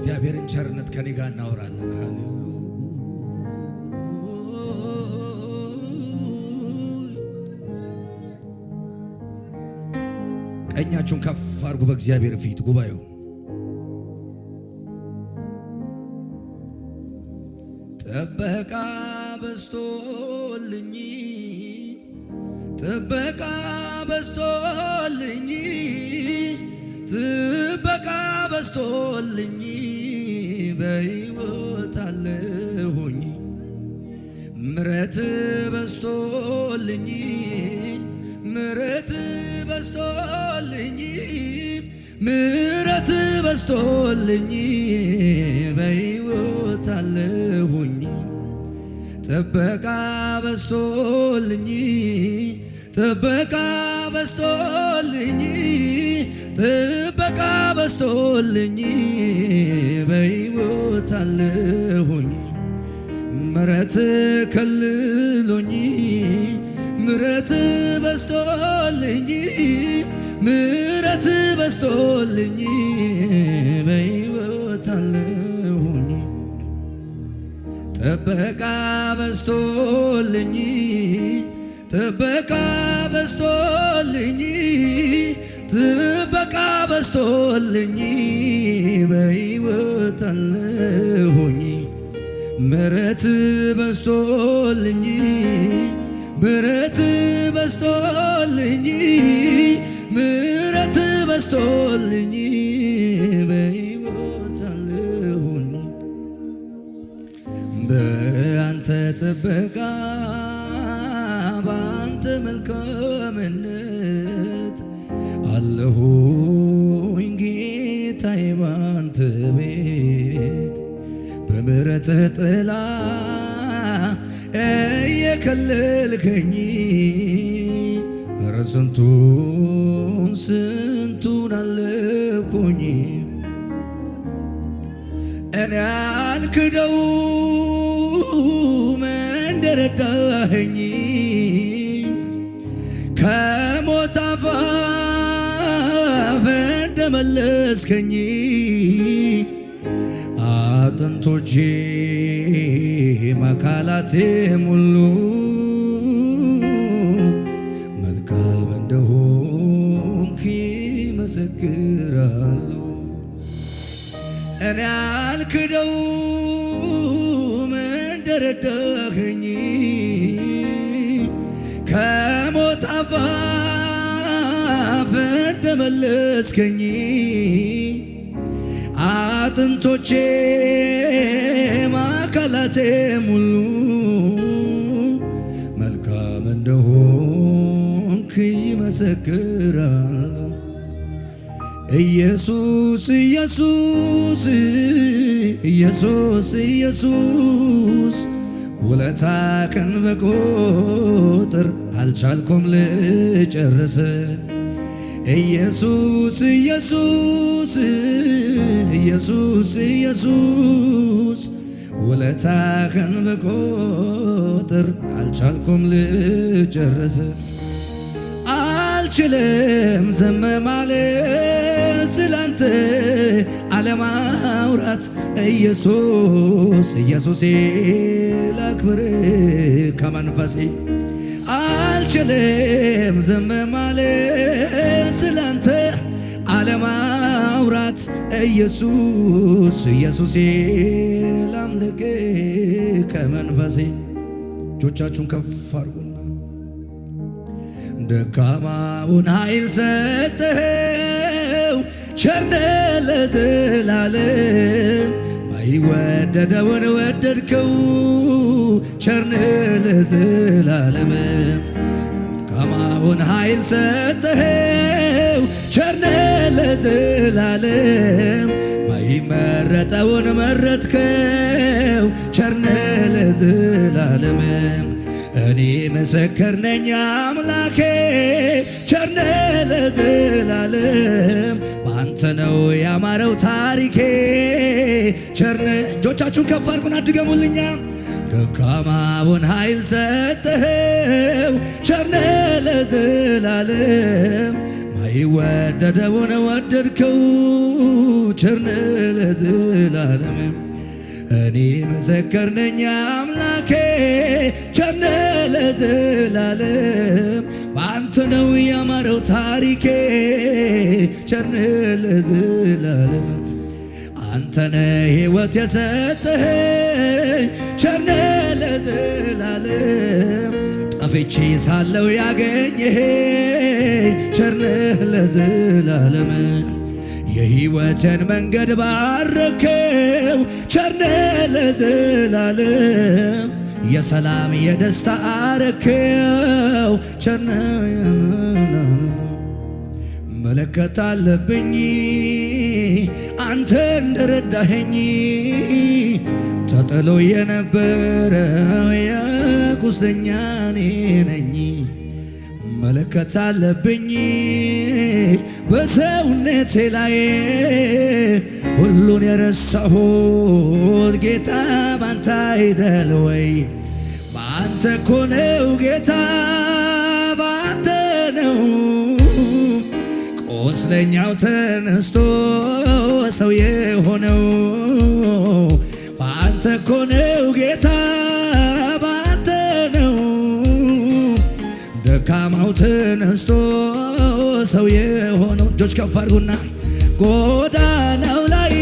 እግዚአብሔርን ቸርነት ከኔ ጋር እናወራለን። ሃሌሉያ ቀኛችሁን ከፍ አድርጉ በእግዚአብሔር ፊት ጉባኤው ጥበቃ በስቶልኝ ጥበቃ በስቶልኝ ጥበቃ በስቶልኝ በሕይወት አለሁኝ ምሕረት በስቶልኝ ምሕረት በስቶልኝ ምሕረት በስቶልኝ በሕይወት አለሁኝ ጥበቃ በስቶልኝ ጥበቃ በስቶልኝ ጥበቃ በስቶልኝ በሕይወት አለሁኝ ምሕረት ከልሎኝ ምሕረት በስቶልኝ ምሕረት በስቶልኝ በሕይወት አለሁኝ ጥበቃ በስቶልኝ ጥበቃ በስቶልኝ ጥበቃ በስቶልኝ በሕይወት አለሁኝ ምሕረት በስቶልኝ ምሕረት በስቶልኝ ምሕረት በስቶልኝ በሕይወት አለሁኝ በአንተ ጥበቃ በአንተ መልካምነት አለሁኝ ጌታዬ ባንተ ቤት በምሕረትህ ጥላ እየከለልከኝ ኧረ ስንቱን አለፍኩኝ እኔ አልክደውም እንደረዳኸኝ ከሞት አፋፍ እንደመለስከኝ አጥንቶቼ አካላቴም ሁሉ መልካም እንደሆንክ ይመሰክራሉ እኔ አልክደውም እንደረዳኸኝ ከሞት አፋፍ እንደመለስከኝ አጥንቶቼ አካላቴም ሁሉ መልካም እንደሆንክ ይመሰክራሉ ኢየሱስ ኢየሱስ ኢየሱስ ኢየሱስ ውለታህን በቁጥር አልቻልኩም ልጨርስ ኢየሱስ ኢየሱስ ኢየሱስ ኢየሱስ ውለታህን በቁጥር አልቻልኩም ልጨርስ አልችልም ዝም ማለት ስላንተ አለማውራት ኢየሱስ ኢየሱሴ ላክብር ከመንፈሴ አልችልም ዝም ማለት ስላንተ አለማውራት ኢየሱስ ኢየሱሴ ላምልክ ከመንፈሴ እጆቻችሁን ከፍ አድርጉና ደካማውን ኃይል ሰጠኸው ቸርነ ለዘላለም ማይወደደውን ወደድከው ቸርነ ለዘላለም ደካማውን ኃይል ሰጠኸው ቸርነ ለዘላለም ማይመረጠውን መረጥከው ቸርነ ለዘላለም እኔ ምስክር ነኝ አምላኬ ቸርነ ለዘላለም ባንተ ነው ያማረው ታሪኬ ቸርነ እጆቻችሁን ከፍ አድርጉና ድገሙልኛ ደካማውን ኃይል ሰጠኸው ቸርነ ለዘላለም ማይወደደውን ወደድከው ቸርነ ለዘላለም እኔ ምስክር ነኝ አምላኬ ቸርነ ለዘላለም በአንተ ነው ያማረው ታሪኬ ቸርነ ለዘላለም አንተነ ሕይወት የሰጠኸኝ ቸርነ ለዘላለም ጠፍቼ ሳለው ያገኘኸኝ ቸርነ ለዘላለም የሕይወትን መንገድ ባረከው ቸርነ ለዘላለም የሰላም የደስታ አረከው ቸርነ ለዘላለም መለከት አለብኝ አንተ እንደረዳኸኝ ተጥሎ የነበረው የቁስለኛ እኔ ነኝ መለከት አለብኝ በሰውነቴ ላይ ሁሉን የረሳሁት ጌታ ባንተ አይደል ወይ ባንተ እኮ ነው ጌታ ባንተ ነው ቁስለኛው ተነስቶ ሰው የሆነው ባንተ እኮ ነው ጌታ ባንተ ነው ደካማው ተነስቶ ሰው የሆነው እጆች ከፍ አድርጉና ጎዳናው ላይ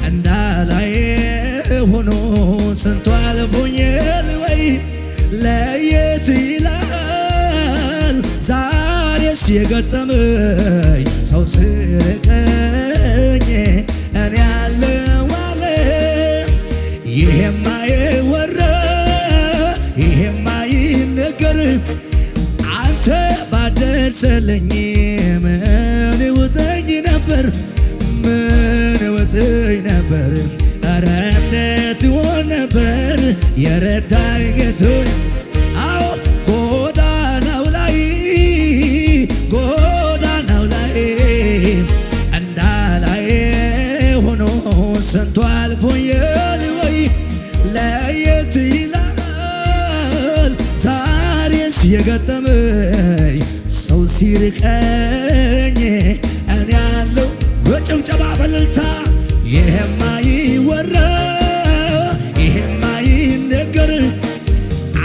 እንዳላይ ሆኖ ስንቱ አልፎኛል ወይ ለየት ይላል ዛሬስ የገጠመኝ ሰው ስርቀኝ እኔ ያለው አለ ይሄማ ይወራ ይሄማ ይነገር አንተ ባደርሰልኝ ምን ውጠኝ ነበር ኧረ እንዴት ይሆን ነበር የረዳኝ ጌታ አዎ ጎዳናው ላይ እንዳላይ ሆኖ ስንቱ አልፎኛል ወይ ለየት ይላል ዛሬስ የገጠመኝ ሰው ሲርቀኝ እኔ ያለው በጭብጨባ በእልልታ ይሄማ ይወራ ይሄማ ይነገር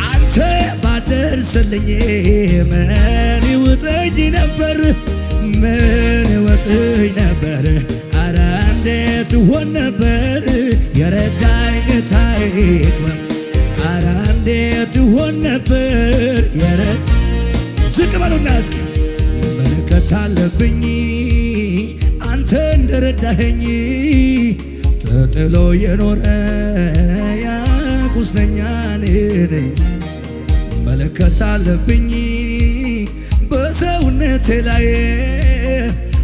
አንተ ባደርስልኝ ምን ይውጠኝ ነበር ኧረ እንዴት ሆን ነበር የረዳኝ ጌታዬ ኧረ እንዴት ሆን ነበር ዝቅ በሉና እስኪ መለከት አለብኝ አንተ እንደረዳኸኝ ተጥሎ የኖረ ያ ቁስለኛ እኔ ነኝ መለከት አለብኝ በሰውነቴ ላይ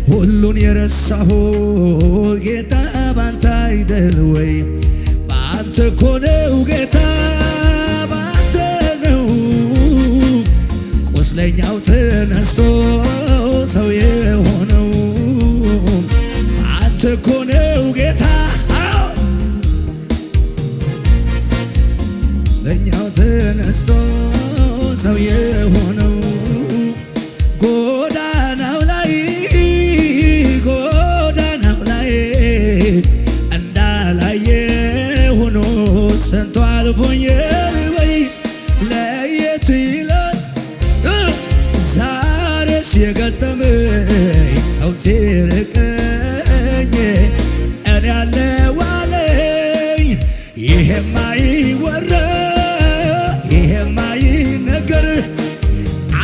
ሁሉን የረሳሁት ጌታ ባንተ አይደል ወይ ባንተ እኮ ነው ጌታ ባንተ ነው ቁስለኛው ተነስቶ ሰው የሆነው ባንተ እኮ ነው ጌታ ቁስለኛው ተነስቶ ሰው የሆነው ጎዳናው ላይ እንዳላየ ሆኖ ስንቱ አልፎኛል ወይ ለየት ይላል ዛሬስ የገጠመኝ ሰው ሲርቀኝ እኔ ያለው አለኝ ይሄማ ይወራ ይሄማ ይነገር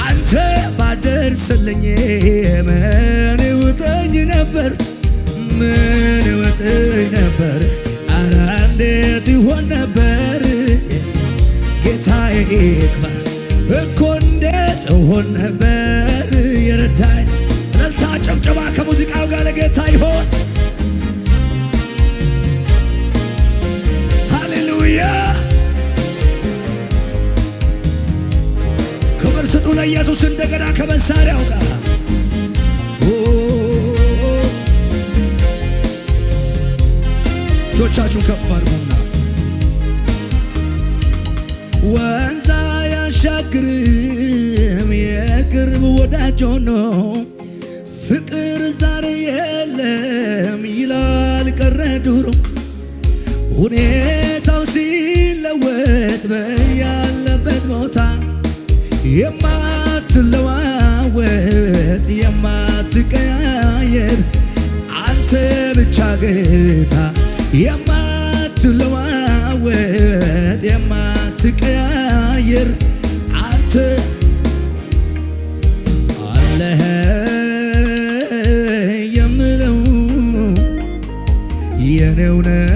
አንተ ባደርስልኝ ምን ይውጠኝ ነበር ኧረ እንዴት ይሆን ነበር ጌታዬ ይክበር እኮ እንዴት ይሆን ነበር የረዳኝ እልልታ ጭብጨባ ከሙዚቃው ጋር ለጌታ ይሆን ሃሌሉያ ክብር ስጡ ለኢየሱስ እንደገና ከመሳሪያው ጋር እጆቻችሁን ከፍ አድርጉና ወንዝ ያሻግር ወዳጅ ሆኖ ፍቅር ዛሬ የለም ይላል ቀረ ድሮ ሁኔታው ሲለወጥ በያለበት ቦታ የማትለዋወጥ የማትቀያየር አንተ ብቻ ጌታ የማትለዋወጥ የማትቀያየር አንተ አለህ የምለው የኔው ነህ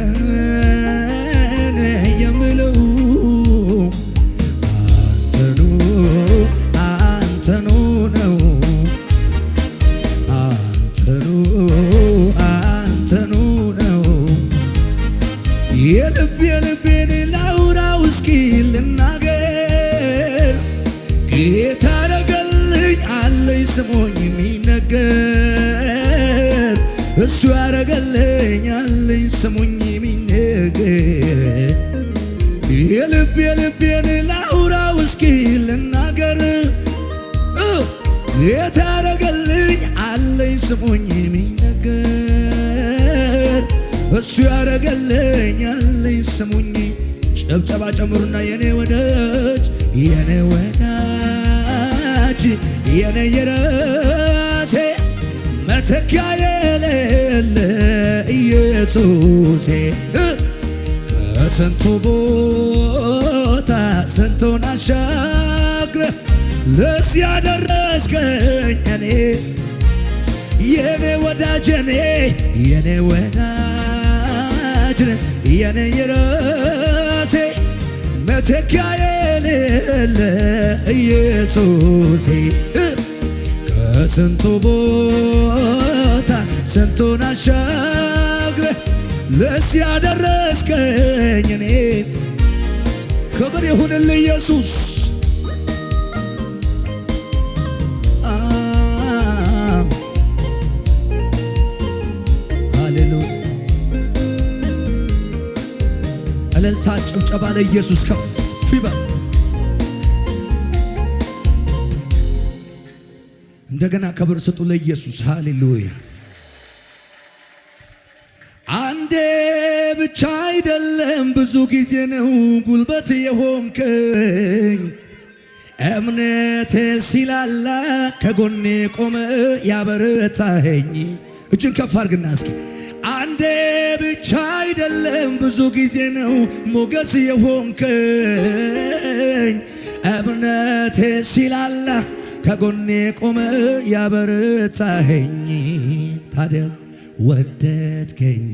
የምለው አንተኑ ነው አንተኑ ነው የልቤን ላውራው እስኪ ልናገር ጌታ ያረገልኝ አለኝ ስሙኝ የሚነገር እሱ ያረገልኝ አለኝ ስሙኝ የሚነገር የልቤን ላውራው እስኪ ልናገር ጌታ ያረገልኝ አለኝ ስሙኝ የሚነገር እሱ ያረገልኝ አለኝ ስሙኝ ጨብጨባ ጨምሩና የኔ ወዳጅ የኔ ወዳጅ የኔ የራሴ መተኪያ የሌለ ኢየሱሴ ከስንቱ ቦታ ስንቱን አሻግረ ለዚህ ያደረስከኝ እኔ የኔ ወዳጅ የኔ ወዳጅ የኔ የራሴ መተኪያ የሌለ ኢየሱሴ ከስንቱ ቦታ ስንቱን አሻግረ ለዚህ ያደረስከኝ እኔ ክብር ይሁንልህ ኢየሱስ ሃሌሉያ እልልታ ጭብጨባ ለኢየሱስ ከፍ ይበል እንደገና ክብር ስጡ ለኢየሱስ ሃሌሉያ አንዴ ብቻ አይደለም ብዙ ጊዜ ነው ጉልበት የሆንከኝ እምነቴ ሲላላ ከጎኔ ቆመ ያበረታኸኝ እጅን ከፍ አድርግና እስኪ አንዴ ብቻ አይደለም ብዙ ጊዜ ነው ሞገስ የሆንከኝ እምነቴ ሲላላ ከጎኔ ቆመ ያበረታኸኝ ታዲያ ወደድከኝ